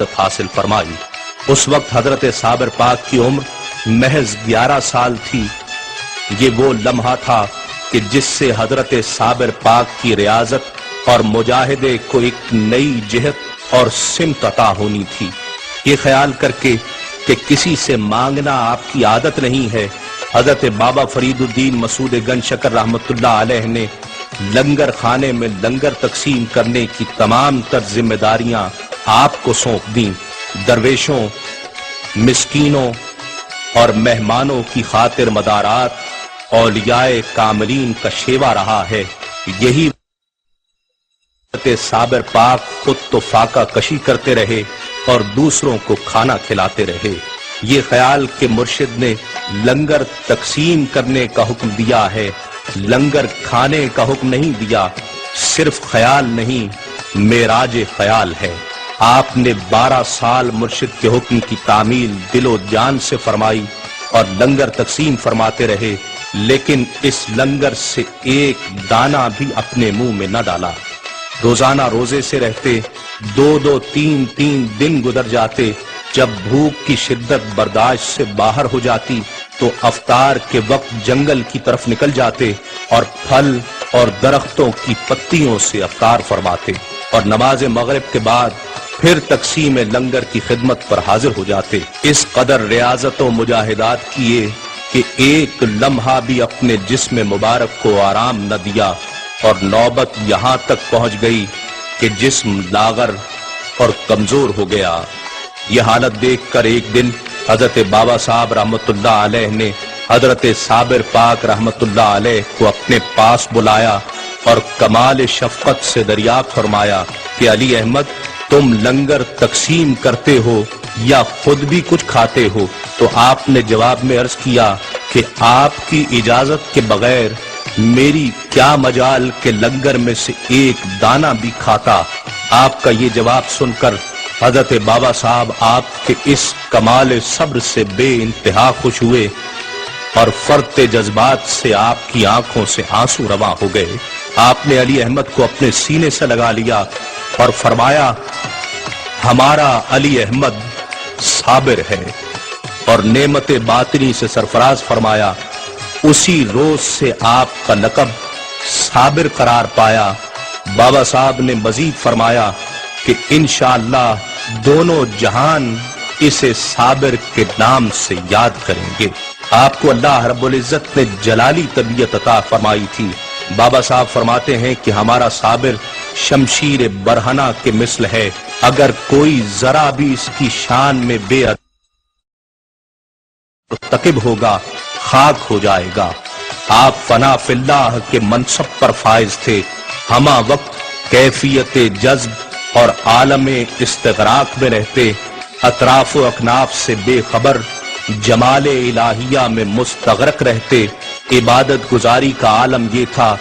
हासिल फरमाई। उस वक्त हजरत साबिर पाक की उम्र महज 11 साल थी। ये वो लम्हा था कि जिससे हजरत साबिर पाक की रियाजत और मुजाहिदे को एक नई जिहत और सिमत अता होनी थी। ये ख्याल करके कि किसी से मांगना आपकी आदत नहीं है, हजरत बाबा फरीदुद्दीन मसूद गंज शकर रहमतुल्लाह अलैह ने लंगर खाने में लंगर तकसीम करने की तमाम तर जिम्मेदारियां आपको सौंप दी। दरवेशों, मिस्कीनों और मेहमानों की खातिर मदारात औलियाए कामिलीन का शेवा रहा है। यही साबिर पाक खुद तो फाका कशी करते रहे और दूसरों को खाना खिलाते रहे। ये ख्याल कि मुर्शिद ने लंगर तकसीम करने का हुक्म दिया है, लंगर खाने का हुक्म नहीं दिया, सिर्फ ख्याल नहीं मेराज ख्याल है। आपने 12 साल मुर्शिद के हुक्म की तामील दिलो जान से फरमाई और लंगर तकसीम फरमाते रहे, लेकिन इस लंगर से एक दाना भी अपने मुंह में न डाला। रोजाना रोजे से रहते, 2-2, 3-3 दिन गुजर जाते। जब भूख की शिद्दत बर्दाश्त से बाहर हो जाती तो अफ्तार के वक्त जंगल की तरफ निकल जाते और फल और दरख्तों की पत्तियों से अफ्तार फरमाते और नमाज मगरिब के बाद फिर तकसीम लंगर की खिदमत पर हाजिर हो जाते। इस कदर रियाजत व मुजाहिदात किए कि एक लम्हा भी अपने जिस्म मुबारक को आराम न दिया और नौबत यहां तक पहुंच गई कि जिस्म लागर और कमजोर हो गया। यह हालत देखकर एक दिन हजरत बाबा साहब रहमतुल्लाह अलैह ने हजरत साबिर पाक रहमतुल्लाह अलैह को अपने पास बुलाया और कमाल शफकत से दरियाफ्त फरमाया कि अली अहमद, तुम लंगर तकसीम करते हो या खुद भी कुछ खाते हो? तो आपने जवाब में अर्ज किया कि आपकी इजाजत के बगैर मेरी क्या मजाल के लंगर में से एक दाना भी खाता। आपका ये जवाब सुनकर हजरत बाबा साहब आपके इस कमाल सब्र से बे इंतहा खुश हुए और फरते जज्बात से आपकी आंखों से आंसू रवां हो गए। आपने अली अहमद को अपने सीने से लगा लिया और फरमाया, हमारा अली अहमद साबिर है, और नेमत बातिनी से सरफराज फरमाया। उसी रोज से आपका लक़ब साबिर करार पाया। बाबा साहब ने मजीद फरमाया कि इंशाअल्लाह दोनों जहान इसे साबिर के नाम से याद करेंगे। आपको अल्लाह रब्बुल इज्जत ने जलाली तबीयत अता फरमाई थी। बाबा साहब फरमाते हैं कि हमारा साबिर शमशीर बरहना के मिसल है, अगर कोई जरा भी इसकी शान में बेअदब होगा खाक हो जाएगा। आप फना फिल्लाह के मनसब पर फाइज थे। हमा वक्त कैफियत जज्ब और आलम इस्तिगराक में रहते, अतराफ व अकनाफ से बेखबर जमाले इलाहिया में मुस्तगरक रहते। इबादत गुजारी का आलम ये था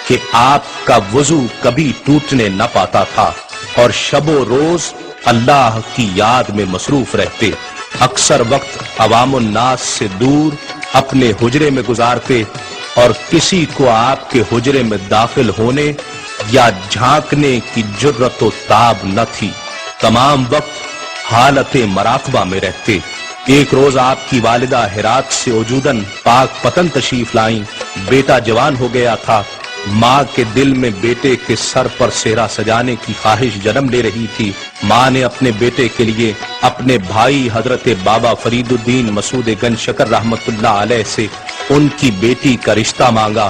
कि आपका वजू कभी टूटने न पाता था और शबो रोज अल्लाह की याद में मसरूफ रहते। अक्सर वक्त अवामुन नास से दूर अपने हुजरे में गुजारते और किसी को आपके हुजरे में दाखिल होने या झांकने की जुर्रत व ताब न थी। तमाम वक्त हालत मराकबा में रहते। एक रोज आपकी वालिदा हिरात से वजूदन पाक पतन तशरीफ लाई। बेटा जवान हो गया था। माँ के दिल में बेटे के सर पर सेहरा सजाने की ख्वाहिश जन्म ले रही थी। माँ ने अपने बेटे के लिए अपने भाई हजरत बाबा फरीदुद्दीन मसूद गंज शकर रहमतुल्लाह अलैह से उनकी बेटी का रिश्ता मांगा।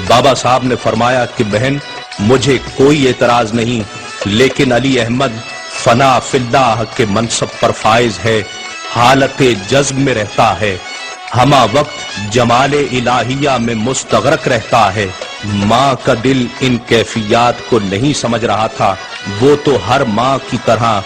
बाबा साहब ने फरमाया कि बहन, मुझे कोई एतराज नहीं, लेकिन अली अहमद फना फिल्लाह के मनसब पर फाइज है, हालत जज्ब में रहता है, हमा वक्त जमाले इलाहिया में मुस्तगरक रहता है। माँ का दिल इन कैफियत को नहीं समझ रहा था। वो तो हर माँ की तरह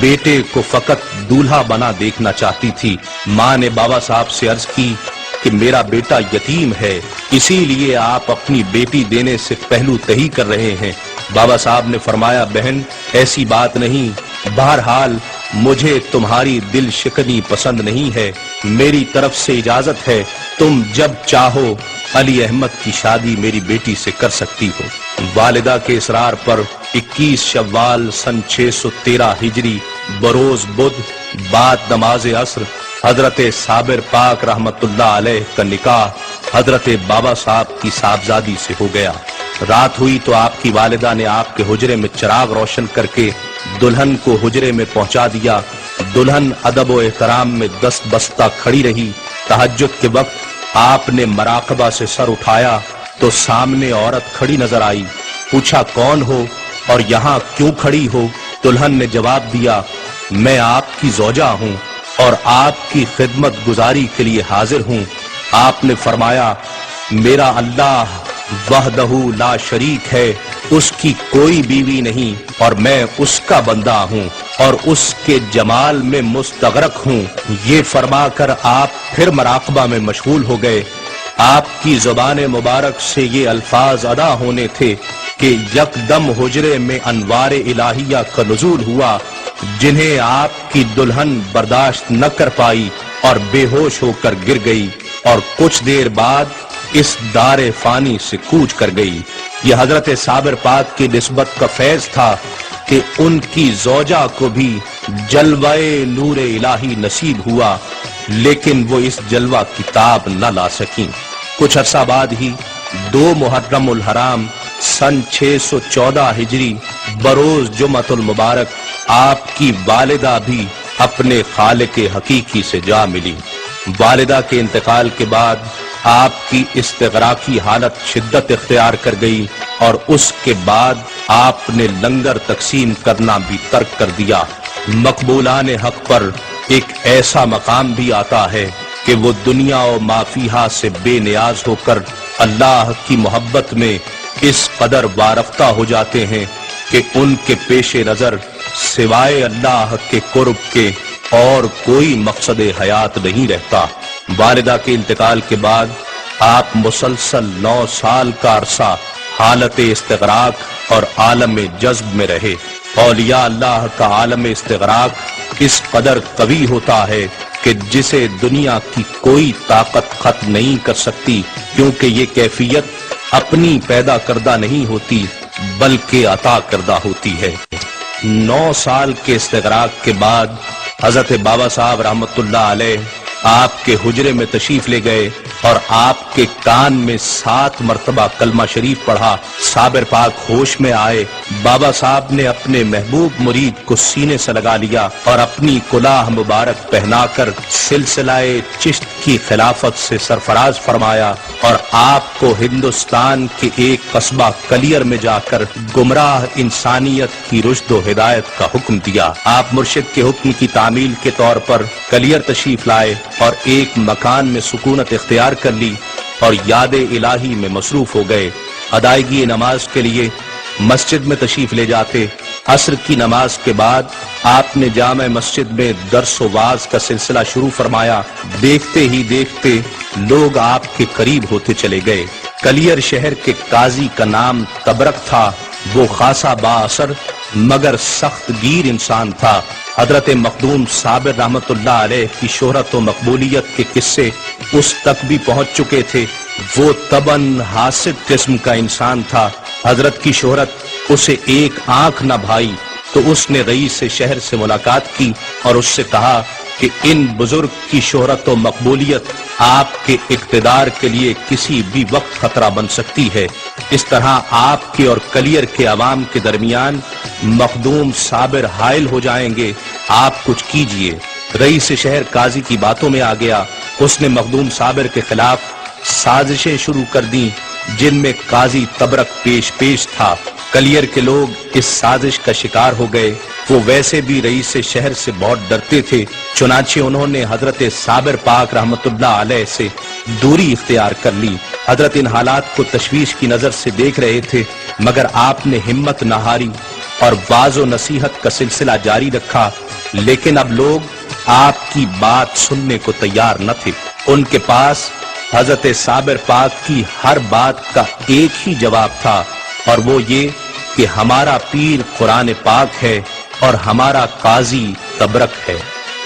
बेटे को फकत दूल्हा बना देखना चाहती थी। माँ ने बाबा साहब से अर्ज की कि मेरा बेटा यतीम है, इसीलिए आप अपनी बेटी देने से पहलू तही कर रहे हैं। बाबा साहब ने फरमाया, बहन ऐसी बात नहीं, बहरहाल मुझे तुम्हारी दिल शिकनी पसंद नहीं है, मेरी तरफ से इजाजत है, तुम जब चाहो अली अहमद की शादी मेरी बेटी से कर सकती हो। वालिदा के इसरार पर 21 शव्वाल सन 613 हिजरी बरोज बुध बाद नमाज असर हजरत साबिर पाक रहमतुल्लाह अलैह का निकाह हजरत बाबा साहब की साहबजादी से हो गया। रात हुई तो आपकी वालिदा ने आपके हुजरे में चिराग रोशन करके दुल्हन को हुजरे में पहुंचा दिया। दुल्हन अदब व एहतराम में दस्त बस्ता खड़ी रही। तहज्जुद के वक्त आपने मराकबा से सर उठाया तो सामने औरत खड़ी नजर आई। पूछा कौन हो और यहाँ क्यों खड़ी हो? दुल्हन ने जवाब दिया मैं आपकी ज़ौजा हूँ और आपकी खिदमत गुजारी के लिए हाजिर हूँ। आपने फरमाया मेरा अल्लाह वहदहू ला शरीक है, उसकी कोई बीवी नहीं और मैं उसका बंदा हूँ और उसके जमाल में मुस्तगरक हूँ। ये फरमाकर आप फिर मराकबा में मशगूल हो गए। आपकी ज़ुबान मुबारक से ये अल्फाज अदा होने थे कि यकदम हुजरे में अनवार इलाहिया का नुज़ूल हुआ, जिन्हें आपकी दुल्हन बर्दाश्त न कर पाई और बेहोश होकर गिर गई और कुछ देर बाद इस दारे फानी से कूच कर गई। यह हजरत साबिर पाक की निस्बत का फैज था कि उनकी ज़ौजा को भी जलवाए नूरे इलाही नसीब हुआ, लेकिन वो इस जलवा की ताब न ला सकी। कुछ अरसा बाद ही 2 मुहर्रमुल हराम सन 614 हिजरी बरोज जुमअतुल मुबारक आपकी वालिदा भी अपने खालिक हकीकी से जा मिली। वालिदा के इंतकाल के बाद आपकी इस्तिग़राक़ी हालत शिद्दत इख्तियार कर गई और उसके बाद आपने लंगर तकसीम करना भी तर्क कर दिया। मकबूलान हक पर एक ऐसा मकाम भी आता है कि वो दुनिया और माफिहा से बेनियाज होकर अल्लाह की मोहब्बत में इस कदर वारफ्ता हो जाते हैं कि उनके पेशे नजर सिवाय अल्लाह के कुर्ब के और कोई मकसद हयात नहीं रहता। वालिदा के इंतकाल के बाद आप मुसलसल 9 साल का अरसा हालत इस्तिग़राक़ और आलम जज्ब में रहे। औलिया अल्लाह का आलम इस्तिग़राक़ इस कदर कवी होता है कि जिसे दुनिया की कोई ताकत खत्म नहीं कर सकती, क्योंकि ये कैफियत अपनी पैदा करदा नहीं होती बल्कि अता करदा होती है। 9 साल के इस्तिग़राक़ के बाद हजरत बाबा साहब रहमतुल्लाह अलैह आपके हुजरे में तशरीफ ले गए और आपके कान में 7 मरतबा कलमा शरीफ पढ़ा। साबिर पाक होश में आए। बाबा साहब ने अपने महबूब मुरीद को सीने से लगा लिया और अपनी कुलाह मुबारक पहनाकर सिलसिलाए चिश्त की खिलाफत से सरफराज फरमाया और आपको हिंदुस्तान के एक कस्बा कलियर में जाकर गुमराह इंसानियत की रुश्द व हिदायत का हुक्म दिया। आप मुर्शिद के हुक्म की तामील के तौर पर कलियर तशरीफ लाए और एक मकान में सुकूनत इख्तियार कर ली और याद इलाही में मसरूफ हो गए। अदायगी नमाज के लिए मस्जिद में तशरीफ ले जाते। असर की नमाज के बाद आपने जामे मस्जिद में दर्स व वाज का सिलसिला शुरू फरमाया। देखते ही देखते लोग आपके करीब होते चले गए। कलियर शहर के काजी का नाम तबरक था। वो खासा बाअसर मगर सख्त गीर इंसान था। हजरत मखदूम साबिर रहमतुल्लाह अलैह की शोहरत व मकबूलियत के किस्से उस तक भी पहुंच चुके थे। वो तबन हासिद किस्म का इंसान था। हजरत की शोहरत उसे एक आंख न भाई तो उसने रईस शहर से मुलाकात की और उससे कहा कि इन बुजुर्ग की शोहरत व मकबूलियत आपके इक्तिदार के लिए किसी भी वक्त खतरा बन सकती है। इस तरह आपके और कलियर के अवाम के दरमियान मखदूम साबिर हाइल हो जाएंगे। आप कुछ कीजिए। रईस शहर काजी की बातों में आ गया। उसने मखदूम साबिर के खिलाफ साजिशें शुरू कर दी जिनमें काजी तबरक पेश था। कलियर के लोग इस साजिश का शिकार हो गए। वो वैसे भी रईस शहर से बहुत डरते थे। चुनाचे उन्होंने हजरत साबिर पाक रहमतुल्लाह अलैह से दूरी इख्तियार कर ली। हजरत इन हालात को तशवीश की नजर से देख रहे थे, मगर आपने हिम्मत न हारी और वाज़ो नसीहत का सिलसिला जारी रखा। लेकिन अब लोग आपकी बात सुनने को तैयार न थे। उनके पास हजरत साबिर पाक की हर बात का एक ही जवाब था और वो ये कि हमारा पीर कुरान पाक है और हमारा काजी तबरक है।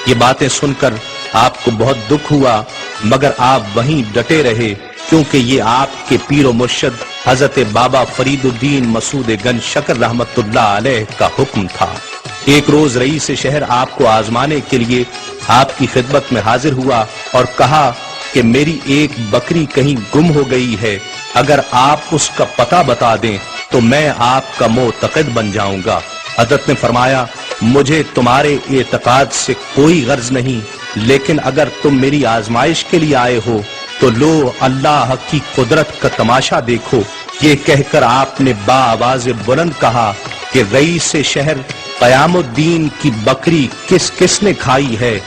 ये बातें सुनकर आपको बहुत दुख हुआ, मगर आप वहीं डटे रहे, क्योंकि ये आपके पीर व मुर्शिद हजरत बाबा फरीदुद्दीन मसूद गंज शकर रहमतुल्लाह अलैह का हुक्म था। ایک روز رئیس شہر آپ کو آزمانے کے لیے آپ کی خدمت میں حاضر ہوا اور کہا کہ میری ایک بکری کہیں گم ہو گئی ہے، اگر آپ اس کا پتہ بتا دیں تو میں آپ کا معتقد بن جاؤں گا۔ حضرت نے فرمایا مجھے تمہارے اعتقاد سے کوئی غرض نہیں، لیکن اگر تم میری آزمائش کے لیے آئے ہو تو لو اللہ کی قدرت کا تماشا دیکھو۔ یہ کہہ کر آپ نے با آواز بلند کہا کہ رئیس شہر قیام الدین کی بکری کس کس نے کھائی ہے،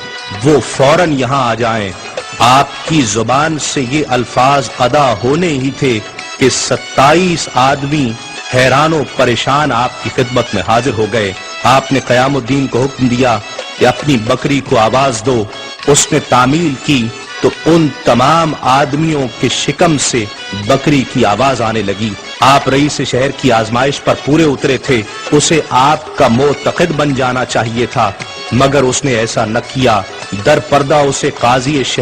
وہ فوراً یہاں آ جائیں۔ آپ کی زبان سے یہ الفاظ ادا ہونے ہی تھے کہ 27 آدمی حیران و پریشان آپ کی خدمت میں حاضر ہو گئے۔ آپ نے قیام الدین کو حکم دیا کہ اپنی بکری کو آواز دو۔ اس نے تعمیل کی تو ان تمام آدمیوں کے شکم سے بکری کی آواز آنے لگی۔ آپ رئیس شہر کی آزمائش پر پورے اترے تھے، اسے آپ کا معتقد بن جانا چاہیے تھا، مگر اس نے ایسا نہ کیا۔ در پردہ اسے قاضی شہر